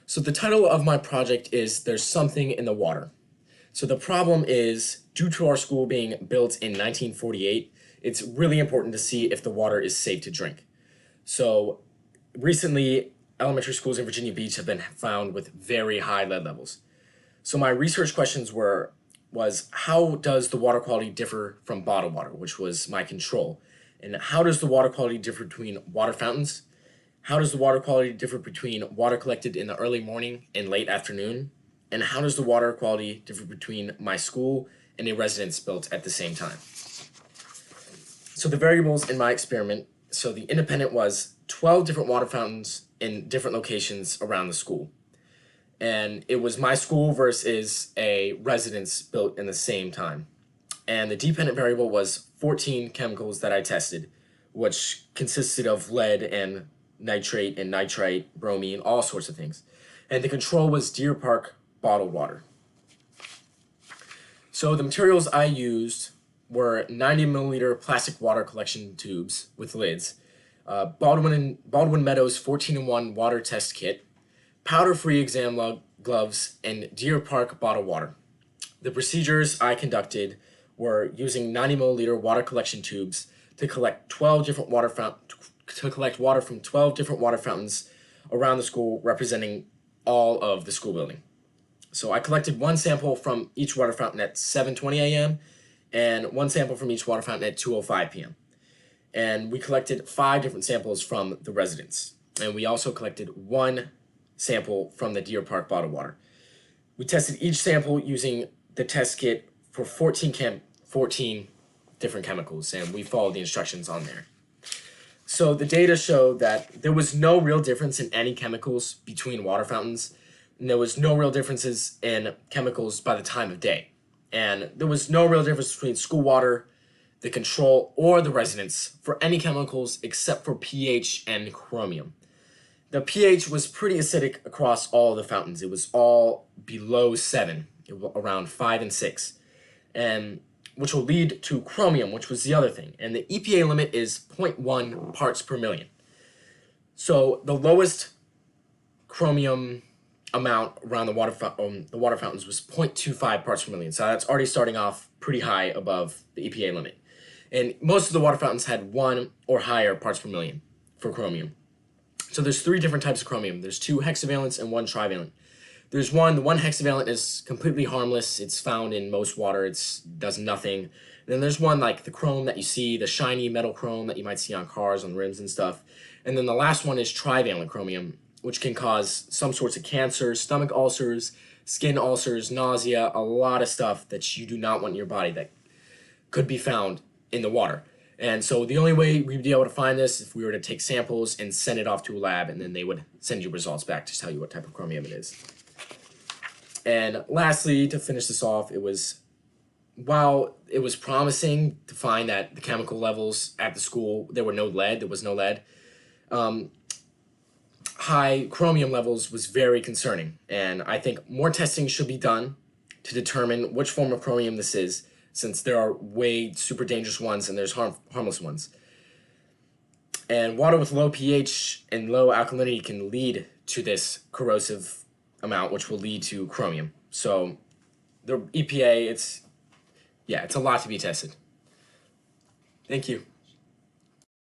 So the title of my project is There's Something in the Water. So the problem is, due to our school being built in 1948, it's really important to see if the water is safe to drink. So recently, elementary schools in Virginia Beach have been found with very high lead levels. So my research questions was how does the water quality differ from bottled water, which was my control? And how does the water quality differ between water fountains? How does the water quality differ between water collected in the early morning and late afternoon? And how does the water quality differ between my school and a residence built at the same time? So the variables in my experiment, so the independent was 12 different water fountains in different locations around the school. And it was my school versus a residence built in the same time. And the dependent variable was 14 chemicals that I tested, which consisted of lead and nitrate and nitrite, bromine, all sorts of things. And the control was Deer Park bottled water. So the materials I used were 90 milliliter plastic water collection tubes with lids, Baldwin Meadows 14-in-1 water test kit, powder-free exam gloves, and Deer Park bottled water. The procedures I conducted were using 90 milliliter water collection tubes to collect water from 12 different water fountains around the school, representing all of the school building. So I collected one sample from each water fountain at 7:20 a.m. and one sample from each water fountain at 2:05 p.m. And we collected 5 different samples from the residents. And we also collected one sample from the Deer Park bottled water. We tested each sample using the test kit for 14 different chemicals, and we followed the instructions on there. So the data showed that there was no real difference in any chemicals between water fountains, and there was no real differences in chemicals by the time of day. And there was no real difference between school water, the control, or the residence for any chemicals except for pH and chromium. The pH was pretty acidic across all of the fountains. It was all below 7, around 5 and 6. And which will lead to chromium, which was the other thing. And the EPA limit is 0.1 parts per million. So the lowest chromium amount around the water fountains was 0.25 parts per million. So that's already starting off pretty high above the EPA limit. And most of the water fountains had 1 or higher parts per million for chromium. So there's 3 different types of chromium. There's 2 hexavalents and 1 trivalent. The 1 hexavalent is completely harmless. It's found in most water. It does nothing. And then there's one like the chrome that you see, the shiny metal chrome that you might see on cars, on rims and stuff. And then the last one is trivalent chromium, which can cause some sorts of cancer, stomach ulcers, skin ulcers, nausea, a lot of stuff that you do not want in your body that could be found in the water. And so the only way we'd be able to find this is if we were to take samples and send it off to a lab, and then they would send you results back to tell you what type of chromium it is. And lastly, to finish this off, while it was promising to find that the chemical levels at the school, there was no lead, high chromium levels was very concerning. And I think more testing should be done to determine which form of chromium this is, since there are way super dangerous ones and there's harmless ones. And water with low pH and low alkalinity can lead to this corrosive amount, which will lead to chromium. So the EPA, it's a lot to be tested. Thank you.